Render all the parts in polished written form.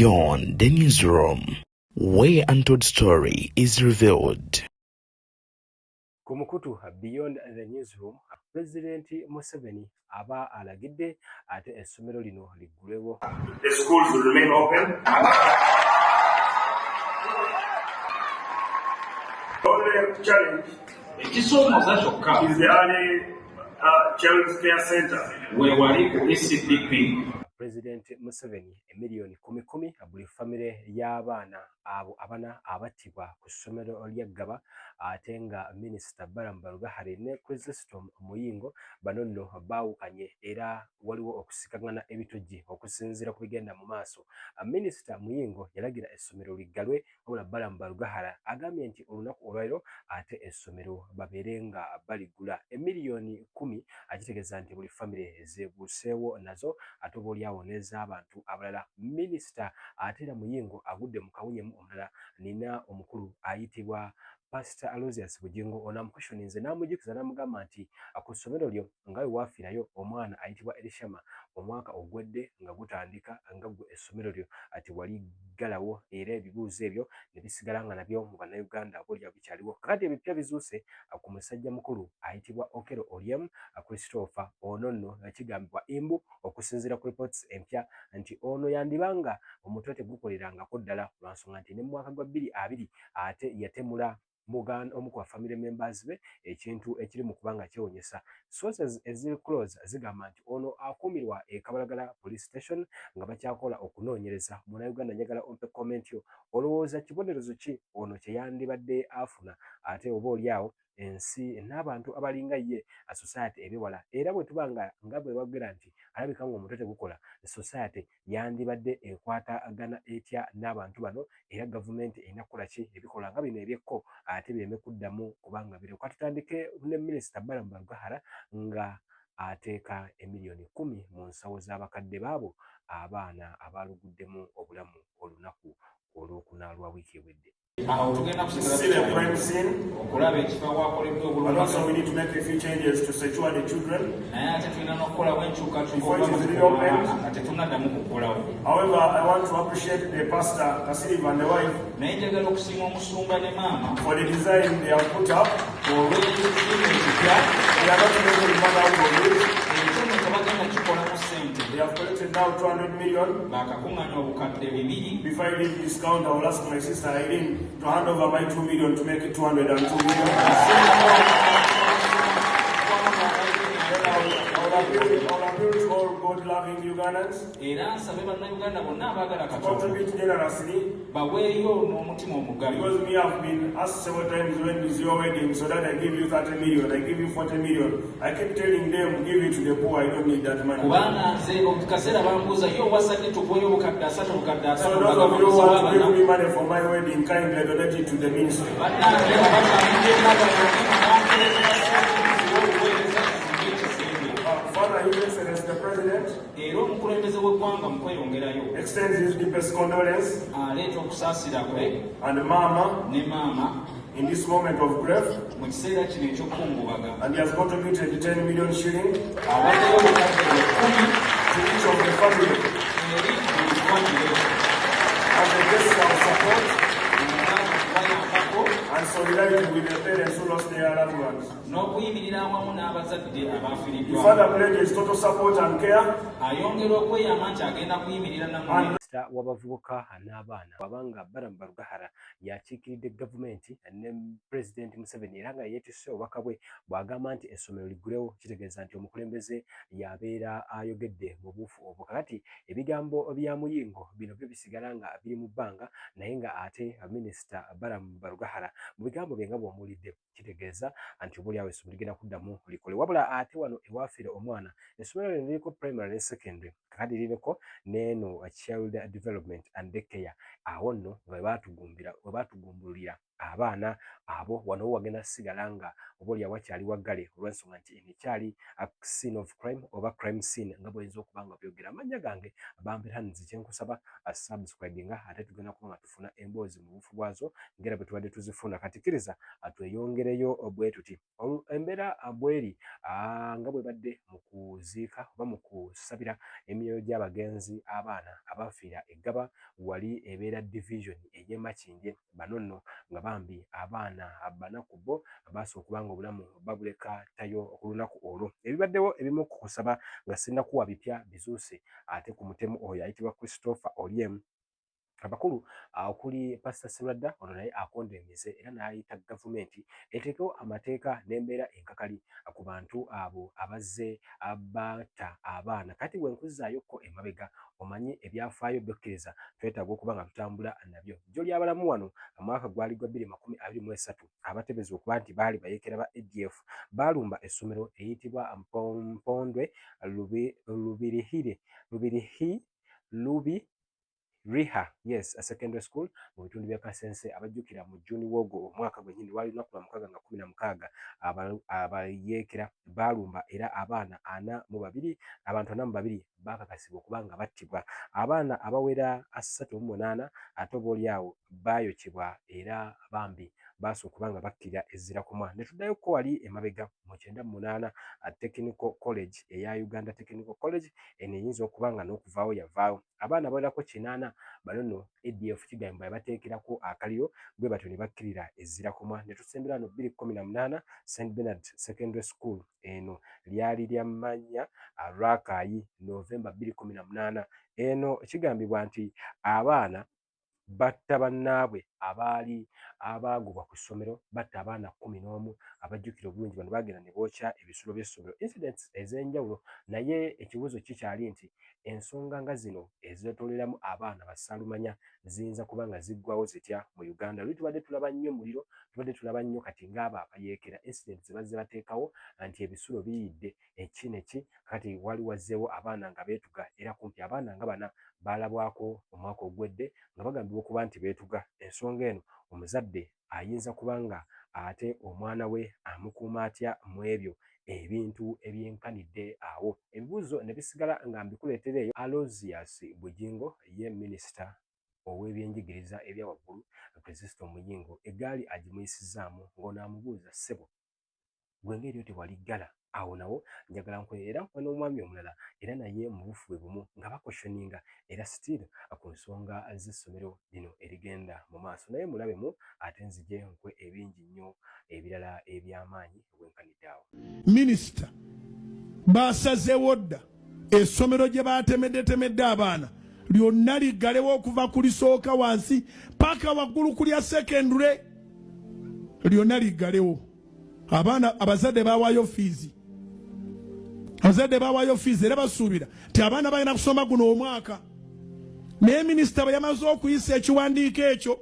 Beyond the newsroom, where untold story is revealed. Kumukutu Beyond the Newsroom, President Museveni aba alagidde ate essomero lino liggulewo. The schools will remain open. The only challenge is the early child care center where we ECDP. President Museveni emiliyoni 10 buli famire y'abaana abo abana abattibwa ku ssomero lya Gaba ate nga Minisita Balamba Lugahare ne Chrysostom Muyingo bano nno baawukanye era waliwo okusikangana ebitujji okusinziira ku bigenda mu maaso. Minisita Muyingo yalagira essomero liggalwe wabula Balamba Lugahara agambye nti olunaku olwaliro ate essomero babeere nga baligula. Emiliyoni 10 akitegeeza nti buli famire zeebuuseewo nazo ate obaolyawo n'ez'abantu abalala. Minisita ate era Muyingo agudde mu kawunyemu omulala nina omukulu ayitibwa Pastor Aloysius Bugingo onamukweshoninze n'amujjukiza n'amugamba nti ku ssomero lyo nga we waafiirayo omwana ayitibwa Elishama omwaka ogwedde nga gutandika nga gwe essomero lyo ati waliggalawo era ebibuuzo ebyo ne bisigala nga nabyo mu bannayuganda oboolya bikyaliwo. Kakati ebipya bizuuse ku musajja mukulu ayitibwa Okero Oryem Christopher ono nno yakigambibwa imbu okusinziira ku reports empya nti ono yandibanga omutwe tegukolerangako ddala lwansonga nti ne mu mwaka gwa 2020 ate yatemula Muganda omu ku family members be ekintu ekiri mu kubanga kyewonyesa. Sources eziri close zigamba nti ono akuumirwa e Kabalagala police station nga bakyakola okunoonyereza. Munnayuganda njagala ompe comment yo olowooza kibonerezo ki ono kye yandibadde afuna ate oba oliawo ensi n'abantu abalinga ye society ebiwala era bwe tubanga nga bwe bagera nti alabika nga omutwe tegukola society yandibadde ekwatagana etya n'abantu bano era gavumenti erina kukola ki ebikola nga bino ebyekko ate bireme kuddamu kubanga biri. Katutandike ne Minisita Balamba Lugahara nga ateeka emiliyoni 10 mu nsawo z'abakadde baabo abaana abaluguddemu obulamu olunaku olwokuna lwa wiiki ewedde. And also we need to make a few changes to secure the children. Before it is really opened. However, I want to appreciate the pastor Kassim and the wife for the design they have put up. We are not making money out of it. They have collected now 200 million. Before I leave this count, I will ask my sister Irene to hand over my 2 million to make it 202 million. I will appeal to all God-loving Ugandans to contribute generously. Because we have been asked several times when is your wedding, so that I give you 30 million, I give you 40 million. I keep telling them, give it to the poor, I don't need that money. So those of you who want to give me money for my wedding, kindly donate it to the ministry. Father, His Excellency the President extends his deepest condolence and Mama in this moment of grief, and he has contributed 10 million shillings to each of the family as a gesture of support and solidarity with the parents who lost their loved ones. The father pledges total support and care. Minisita w'abavubuka n'abaana wabanga Balamba Lugahara yakiikiridde gavumenti ne President Museveni era nga yeetisse obubaka bwe bw'agamba nti essomero liggulewo. Kitegeeza nti omukulembeze yabeera ayogedde mu buufu obwo. Kakati ebigambo bya Muyingo bino byo bisigala nga biri mu bbanga naye nga ate Minisita Balamba Lugahara mu bigambo bye nga bw'omuwulidde kitegeeza nti oboolyawo essomero ligenda kuddamu likole. Wabula ate wano ewaafiire omwana essomero lino liriko primary ne secondary kakati liriko n'eno child development and care awo nno we baatugumbulira abaana abo wano wagenda sigalanga oboli awakyali waggale olw'ensonga nti emikyali scene of crime oba crime scene nga bw'oyinza okuba nga byogera. Amannya gange Bambiranzi kyenkusaba subscribinga ate tugenda kuba nga tufuna emboozi mu bufu bwazo ngera bwe tubadde tuzifuna. Kati kkiriza tweyongereyo bwe tuti embeera bweri nga bwe badde mu kuziika oba mu kusabira emyoyo gy'abagenzi abaana abafiira eggaba wali ebeera division ey'e Makindye. Bano nno nga bambi abaana banaku bo baasa okuba nga obulamu babuleka tayo ku lunaku olwo. Ebibaddewo ebimu ku kusaba nga sinnakuwa bipya bizuuse ate ku mutemu oyo ayitibwa Christopher Oryem abakulu okuli Pastor Sirwadda ono naye akondemeze era n'ayita gavumenti eteekewo amateeka n'embeera enkakali ku bantu abo abazze abata abaana. Kati bwe nkuzzaayokko emabega omanyi ebyafaayo byokkiriza twetaaga okuba nga tutambula nabyo. Jjo ly'abalamu wano omwaka gwali gwa 2023 abatebeza okuba nti baali bayeekera ba ADF baalumba essomero eyitibwa Mpondwe Riha, yes, a secondary school mu bitundu bya Kasense. Abajjukira mu Juni wogo omwaka gwennyini wali lunaku lwa mukaaga nga 16 abayeekera baalumba era abaana 42 abantu 42 baakakasibwa okuba nga battibwa. Abaana abawera 38 ate oboolyawo baayokebwa era bambi baasa okuba nga bakkirira ezzira ku mwana. Ne tuddayo ko wali emabega mu 98 Technical College eya Uganda Technical College eno eyinza okuba nga n'okuvaawo yavaawo. Abaana abawerako 8 bano nno ADF kigamba yabateekerako akaliro bwe batyo ne bakkirira ezzira ku mwana. Ne tusembera no 2018 St Bernard Secondary School eno lyali lya mannya Rakayi November 2018. Eno kigambibwa nti abaana batta bannaabwe abaali abaagobwa ku ssomero batta abaana 11 abajjukira obulungi. Bano baagenda ne bookya ebisulo by'essomero. Incidents ez'enjawulo naye ekibuuzo kikyali nti ensonga nga zino ezeetooleramu abaana bassaalumanya ziyinza kuba nga ziggwawo zitya mu Uganda. Luli tubadde tulaba nnyo muliro, tubadde tulaba nnyo kati ng'abo abayeekera incidents ze bazze bateekawo nti ebisulo biyidde eki neki. Kati wali wazzeewo abaana nga beetuga era kumpi abaana nga bana baalabwako omwaka ogwedde nga bagambibwa okuba nti beetuga. Ensonga eno omuzadde ayinza kuba nga ate omwana we amukuuma atya mu ebyo ebintu ebyenkanidde awo. Ebibuuzo ne bisigala nga mbikuleetera eyo. Aloysius Bugingo ye minisita ow'ebyenjigiriza ebya waggulu Kristo Muyingo eggaali agimuyisizaamu ng'onaamubuuza ssebo gwe ngeri yo tewaliggala. Awo nawo njagala nkwera n'omwami omulala era naye mu bufu bwe bumu nga bakwestioninga era still ku nsonga z'essomero lino erigenda mu maaso. Naye mulabemu ate nzije nkwe ebingi nnyo ebirala eby'amaanyi bwenkanidde awo. Minisita baasazeewo dda essomero gye baatemeddetemedde abaana lyonna liggalewo okuva ku lisooka wansi paka waggulu ku lya sekendule lyonna liggalewo. Abaana abazadde baawaayo fiizi. Abazadde baawaayo fiizi era basuubira ti abaana balina kusoma guno omwaka. Naye minisita bwe yamaze okuyisa ekiwandiiko ekyo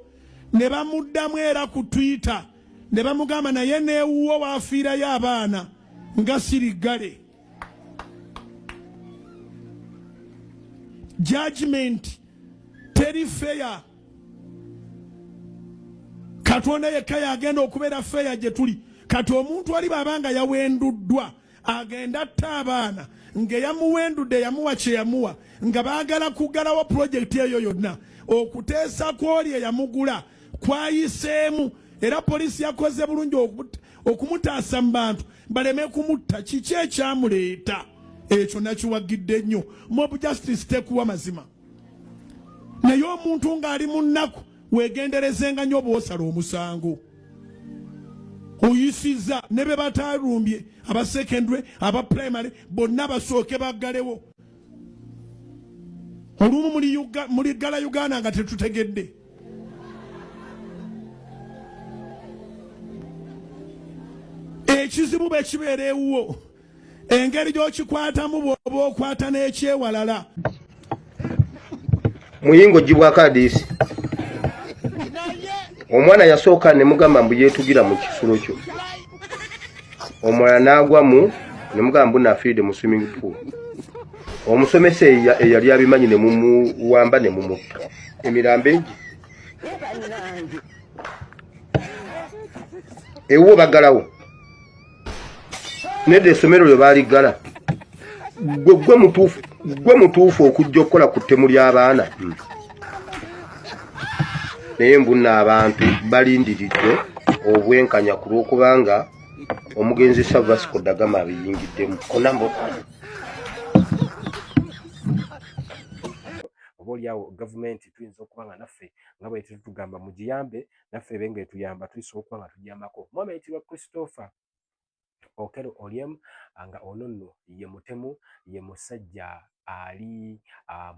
ne bamuddamu era ku Twitter ne bamugamba naye neewuwo waafiirayo abaana nga siriggale. Judgment teri fair. Katonda yekka yagenda okubeera fair gye tuli. Kati omuntu ali babanga yawenduddwa agenda atta abaana ng'eyamuwendudde yamuwa kye yamuwa nga baagala kuggalawo pulojekiti eyo yonna okuteesa kw'oli eyamugula kwayiseemu era poliisi yakoze bulungi okumutaasa mu bantu baleme kumutta. Kiki ekyamuleeta ekyo nakiwagidde nnyo. Mob justice tekuwa mazima. Naye omuntu ng'ali mu nnaku weegenderezenga nnyo bw'osala omusango. Oyisiza ne be bataalumbye aba secondary aba primary bonna basooke baggalewo. Olumu muli ggala Uganda nga tetutegedde. Ekizibu bwe kibeera ewuwo engeri gy'okikwatamu bw'oba okwata n'ekyewalala. Muyingo gibwako adiisi. Omwana yasooka ne mugamba mbu yeetugira mu kisulo kyo. Omwana n'agwa mu ne mugamba mbu naafiiridde mu swimming pool. Omusomesa eyali abimanyi ne mumuwamba ne mumutta. Emirambo egi. ewo bagalawo nedde essomero lyo baaligala gwe mutuufu okujja okukola ku ttemu ly'abaana naye mbunna abantu balindiridde obwenkanya ku lw'okubanga omugenzi Savasco Dagama abiyingiddemu konambo obaoliawo gavumenti tuyinza okuba nga naffe nga bwe tetugamba mugiyambe naffe ebenge tuyamba tuyinza okuba nga tugiyambako mwami ayitibwa Christopher Okello Oryem nga ono nno ye mutemu ye musajja ali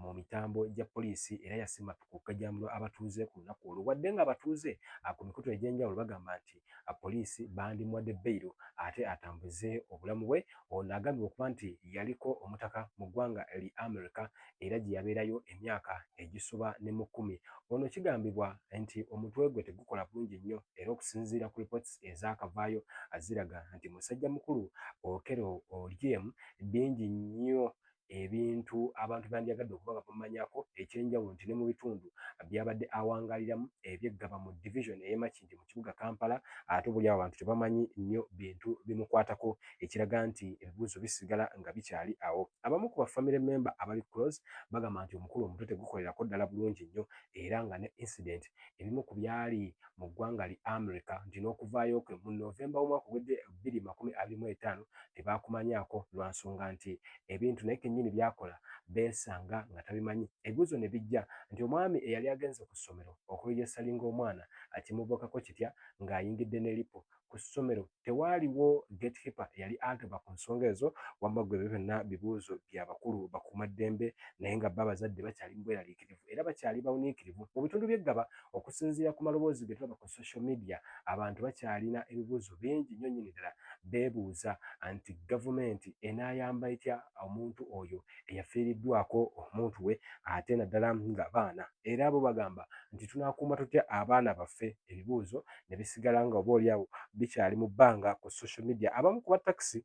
mu mitambo gya poliisi era yasimba ku kajambulo abatuuze ku lunaku olwo wadde nga abatuuze ku mikutu egy'enjawulo bagamba nti poliisi bandimwadde bbeiro ate atambuze obulamu bwe ono agambye okuba nti yaliko omutaka mu ggwanga eri America era gye yabeerayo emyaka egisoba ne mu 10 ono kigambibwa nti omutwe gwe tegukola bulungi nnyo era okusinziira ku reports ezaakavaayo aziraga nti musajja mukulu Okello Oryem bingi nnyo ebintu abantu bandyagadde okuba nga bamanyako ekyenjawulo nti ne mu bitundu byabadde awangaliramu ebyeggaba mu division ey'Emakindi mu kibuga Kampala ate buli abo abantu tebamanyi nnyo bintu bimukwatako ekiraga nti ebibuuzo bisigala nga bikyali awo abamu ku bafamily member abali close bagamba nti omukulu omutwe tegukolerako ddala bulungi nnyo era nga ne incident ebimu ku byali mu ggwanga li America nti n'okuvaayo kwe mu November w'omwaka ogwedde 2025 tebakumanyako lwa nsonga nti ebintu naye kennyini byakola beesanga nga tabimanyi ebibuuzo ne bijja nti omwami eyali agenze ku ssomero okweyesalinga omwana akimubokako kitya ng'ayingidde ne lipo ku ssomero tewaaliwo gatekeeper yali agaba ku nsonga ezo wamma gwe byonna bibuuzo byabakulu bakuumaddembe naye nga abazadde bakyali mbweraliikirivu era bakyali bawuniikirivu mu bitundu by'eggaba okusinziira ku maloboozi ge tulaba ku social media abantu bakyalina ebibuuzo bingi nnyo nnyini ddala beebuuza nti gavumenti enaayamba etya omuntu oyo eyafiiriddwako omuntu we ate naddala ng'abaana era abo bagamba nti tunaakuuma tutya abaana baffe ebibuuzo ne bisigala nga obaoliawo bikyali mu bbanga ku social media abamu ku batakisi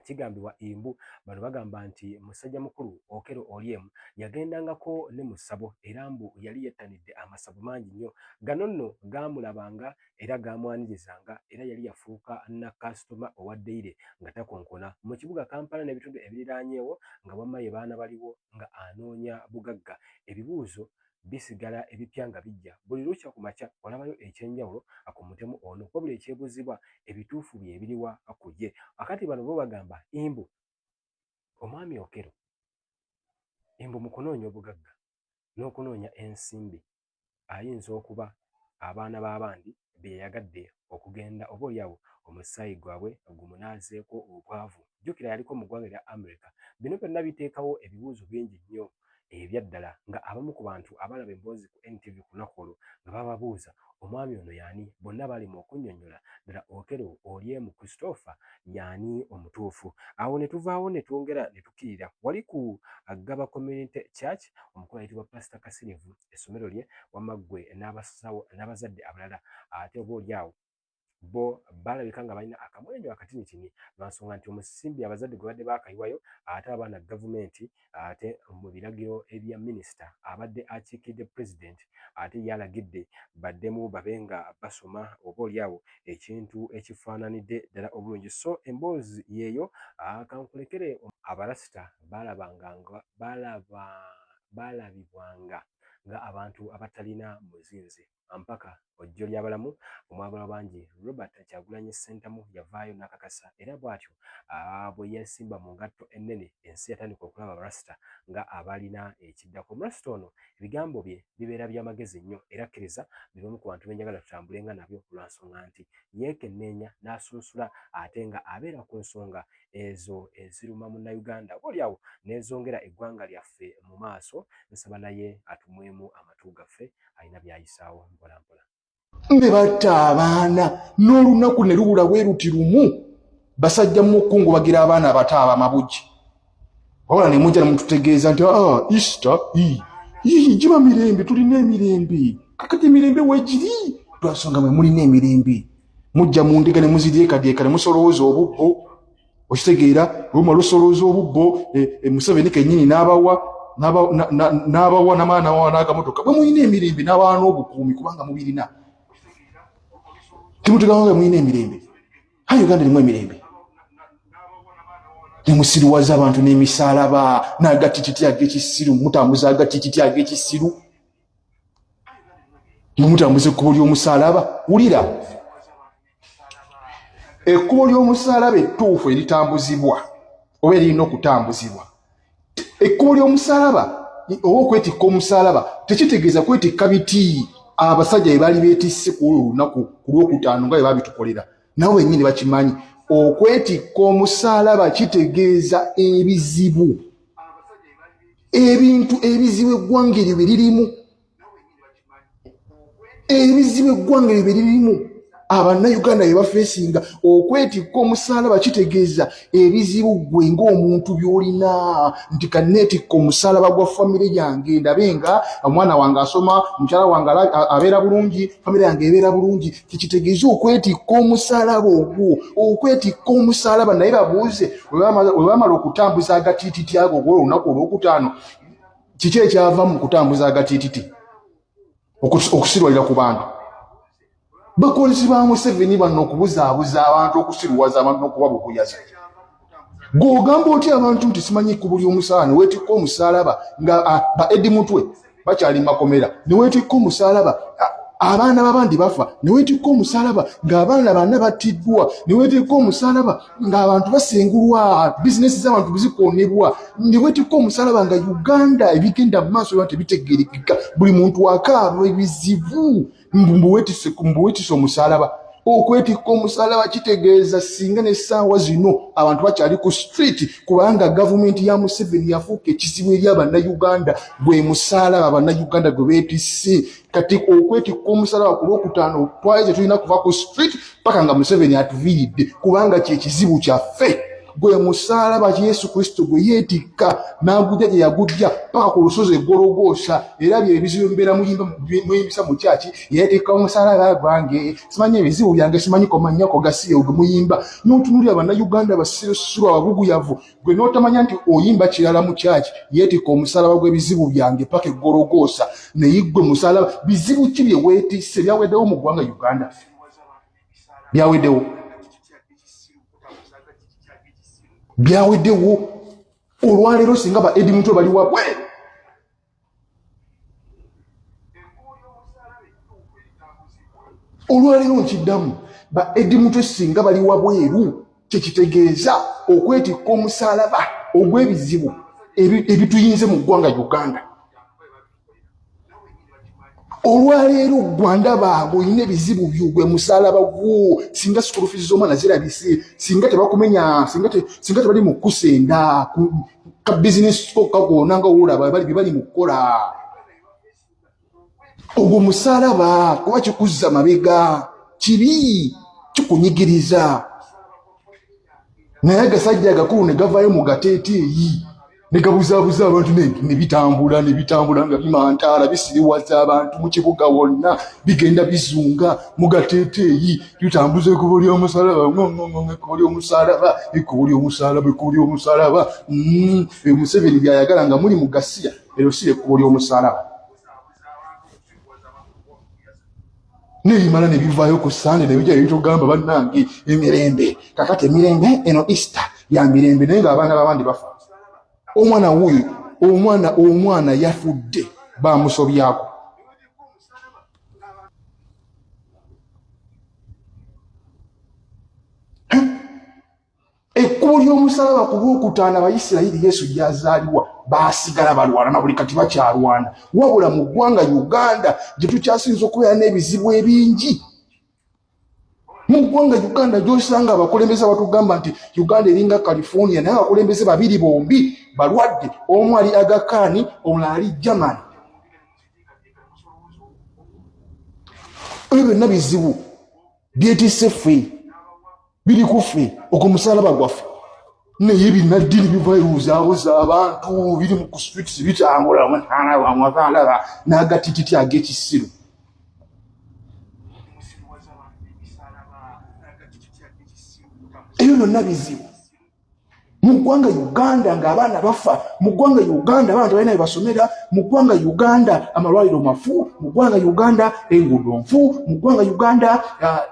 kigambibwa imbu bano bagamba nti musajja mukulu Okello Oryem yagendangako ne mu ssabo era mbu yali yettanidde amasabo mangi nnyo gano nno gaamulabanga era gaamwanirizanga era yali yafuuka na kasitoma owaddeyire nga takonkona mu kibuga Kampala n'ebitundu ebiriraanyeewo nga wamma ye baana baliwo nga anoonya bugagga ebibuuzo bisigala ebipya nga bijja buli lukya ku makya olabayo ekyenjawulo ku mutemu ono kuba buli ekyebuuzibwa ebituufu bye biriwa ku ye akati bano bo bagamba imbu omwami Okello imbu mu kunoonya obugagga n'okunoonya ensimbi ayinza okuba abaana b'abandi be yayagadde okugenda obaoliawo omusaayi gwabwe gumunaazeeko obwavu jjukira yaliko mu ggwanga lya America bino byonna biteekawo ebibuuzo bingi nnyo ebyaddala nga abamu ku bantu abalaba emboozi ku NTV ku lunaku olwo nga bababuuza omwami ono yaani bonna bali mu okunnyonnyola ddala Okello Oryem Christopher yaani omutuufu awo ne tuvaawo ne twongera ne tukkirira wali ku Agaba Community Church omukulu ayitibwa Pastor Kasirivu essomero lye wamma ggwe n'abazadde abalala ate obaoliawo bo balabika nga balina akamwenyo akatinitini lwansonga nti omusimbi abazadde gwe badde baakayiwayo ate abaana gavumenti ate mu biragiro ebya minisita abadde akiikidde pulezidenti ate yalagidde baddemu babe nga basoma obaoliawo ekintu ekifaananidde ddala obulungi so emboozi yeeyo kankulekere abalasita balabibwanga nga abantu abatalina muzinzi mpaka ojjo ly'abalamu omwagala bangi Robert Kyagulanyi Ssentamu yavaayo n'akakasa era bw'atyo bwe yeesimba mu ngatto ennene ensi yatandika okulaba abalasita nga abalina ekiddako omulasita ono ebigambo bye bibeera by'amagezi nnyo era akkiriza bibamu ku bantu benjagala tutambulenga nabyo olwansonga nti yeekenneenya n'asunsula ate nga abeera ku nsonga ezo eziruma munnayuganda obaoliawo n'ezongera eggwanga lyaffe mu maaso nsaba naye atumwemu amatu gaffe alina byayisaawo mpola mpola ne batta abaana n'olunaku ne lubula bwe luti lumu basajja mu kkungu bagira abaana abato abamabugi wabula ne mujja ne mututegeeza nti Easter giba mirembe tulina emirembe kakati emirembe weegiri lwansonga mwe mulina emirembe mujja mu ndiga ne muziryeekadyeka ne musolowooza obubbo okitegeera luma lusolowooza obubbo Museveni kennyini n'abawa n'amaana wawa n'agamotoka bwe mulina emirembe n'abawa n'obukuumi kubanga mubirina Timutuganga mwine emirembe. Ha Uganda limu emirembe. Nemusiriwaza abantu n'emisalaba n'agatititi ag'ekisiru mutambuza agatititi ag'ekisiru. Mutambuze ekkubo ly'omusalaba. Wulira. Ekkubo ly'omusalaba ettuufu eritambuzibwa oba erina okutambuzibwa. Ekkubo ly'omusalaba oba okwetikka omusalaba tekitegeeza kwetikka biti abasajja bye baali beetisse ku olunaku ku Lwokutaano nga bye babitukolera. Nabo bennyini bakimanyi. Okwetikka omusalaba kitegeeza ebizibu. Ebintu ebizibu eggwanga eryo bye lirimu. Ebizibu eggwanga eryo bye lirimu. Abannayuganda bye bafeesinga. Okwetikka omusalaba kitegeeza ebizibu ggwe ng'omuntu by'olina. Nti kanneetikka omusalaba gwa famire yange ndabe nga omwana wange asoma, mukyala wange abeera bulungi, famire yange ebeera bulungi. Kitegeeza okwetikka omusalaba ogwo. Okwetikka omusalaba naye babuuze we bamala okutambuza agatiititi ago ogw'olunaku Olwokutaano, kiki ekyava mu kutambuza agatiititi okusirwalira ku bantu? Bakolezi ba Museveni bano okubuzaabuza abantu, okusiruwaza abantu n'okubabukuyaza. Gw'ogamba otya abantu nti simanyi ekkubo ly'omusalaba ne weetikka omusalaba nga ba Eddie Mutwe bakyali makomera, ne weetikka omusalaba abaana b'abandi bafa, ne weetikka omusalaba ng'abaana bana battiddwa, ne weetikka omusalaba ng'abantu basengulwa, bizinesi z'abantu zikoonebwa, ne weetikka omusalaba nga Uganda ebigenda mu maaso byonna tebitegeerekeka, buli muntu akaaba ebizibu. Mbuweetisse omusalaba. Okwetikka omusalaba kitegeeza singa n'essaawa zino abantu bakyali ku street kubanga gavumenti ya Museveni yafuuka ekizibu eri Abannayuganda. Gwe musalaba Abannayuganda gwe beetisse. Kati okwetikka omusalaba ku Lwokutaano twalize tulina kuva ku street paka nga Museveni atuviiridde kubanga kye kizibu kyaffe. Gwe musalaba Yesu Kristo gwe yeetikka n'agujja gye yagujja paka ku lusozi e Gologoosa, era bye ebizibu mbeera muyimbisa mu kyaki yeetikka omusalaba gwange, simanyi ebizibu byange, simanyi komannyako gasiye gwe muyimba. N'otunuulira Abannayuganda basirusiru ababuguyavu, gwe n'otamanya nti oyimba kirala mu kyaki yeetikka omusalaba gw'ebizibu byange paka e Gologoosa. Naye gwe musalaba bizibu ki bye weetisse byaweddewo mu ggwanga Uganda? Byaweddewo. Byaweddewo. Olwaleero singa ba Eddie Mutwe bali wabwe. Olwaleero nkiddamu ba Eddie Mutwe singa bali wabweru kye kitegeeza okwetikka omusalaba ogw'ebizibu ebituyinze mu ggwanga Uganda. Olwaleero Gwanda baabwe olina ebizibu by'ogwe musalaba gwo singa school fees z'omwana zirabise, singa tebakumenya, singa tebali mu kusenda ka business kokagona nga olaba bali mu kukola. Ogwo musalaba kuba kikuzza mabega, kibi kikunyigiriza. Naye agasajja agakulu ne gavaayo mu gateeteeyi ne gabuzaabuza abantu ne bitambula nga bimantaala bisiriwaza abantu mu kibuga wonna, bigenda bizunga mu gateeteeyi, bitambuza ekkubo ly'omusalaba, ekkubo ly'omusalaba. Museveni byayagala nga muli mu gasiya, eryo si ekkubo ly'omusalaba. Nebimala ne bivaayo ku Sande ne bijja bitugamba bannange emirembe. Kakati emirembe eno Easter ya mirembe naye ng'abaana b'abandi bafa. Omwana wuyo, omwana yafudde bamusobyako. Ekkubo ly'omusalaba ku Lwokutaano Abayisirayiri Yesu gy'azaaliwa baasigala balwana na buli kati bakyalwana. Wabula mu ggwanga Uganda gye tukyasinza okubeera n'ebizibu ebingi. Mu ggwanga Uganda gy'osanga abakulembeze batugamba nti Uganda eringa California, naye abakulembeze babiri bombi balwadde, omu ali Aga Khan, omulala ali Germany. Ebyo byonna bizibu byetisse ffe, biri ku ffe, ogwo musalaba gwaffe. Naye binaddiini bivaayo bibuzaabuza abantu, biri mu ku streets bitambula amasalaba n'agatititi ag'ekisiru. Ebyo byonna bizibu. mu ggwanga Uganda ng'abaana bafa, mu ggwanga Uganda abaana tebalina bye basomera, mu ggwanga Uganda amalwaliro mafu, mu ggwanga Uganda enguudo nfu, mu ggwanga Uganda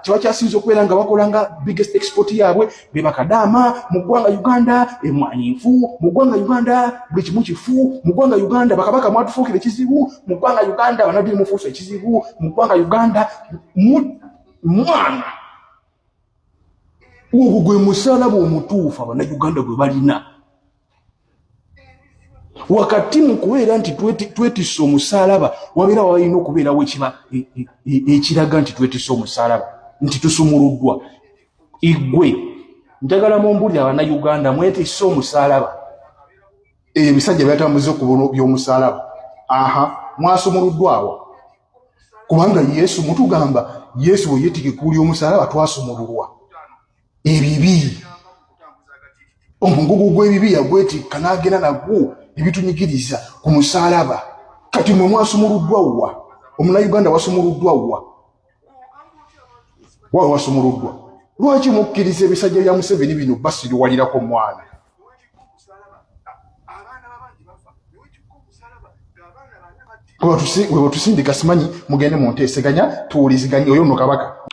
tebakyasinza okubeera nga bakola nga biggest export yaabwe be bakadaama, mu ggwanga Uganda emmwanyi nfu, mu ggwanga Uganda buli kimu kifu, mu ggwanga Uganda bakabaka mwatufuukira ekizibu, mu ggwanga Uganda bannaddiini mufuusa ekizibu, mu ggwanga Uganda mwana ogwo gwe musalaba omutuufu Abannayuganda gwe balina. Wakati mu kubeera nti twetisse omusalaba wabeera walina okubeerawo ekiraga nti twetisse omusalaba, nti tusumuluddwa. Igwe njagala mumbulire Abannayuganda mwetisse omusalaba. Ebisajja byatambuze ku by'omusalaba. Mwasumuluddwawo. Kubanga Yesu mutugamba Yesu bwe yeetikikuli omusalaba twasumululwa. Ebibi omugugu gw'ebibi yagwetikka n'agenda nagwo ebitunyigiriza ku musalaba. Kati mwe mwasumuluddwa wa? Omunnayuganda wasumuluddwa wa? Waawe wasumuluddwa. Lwaki mukkiriza ebisajja bya Museveni bino basiriwalirako mwana? Bwe batusindika simanyi mugende mu nteeseganya tuwuliziganye oyo nno kabaka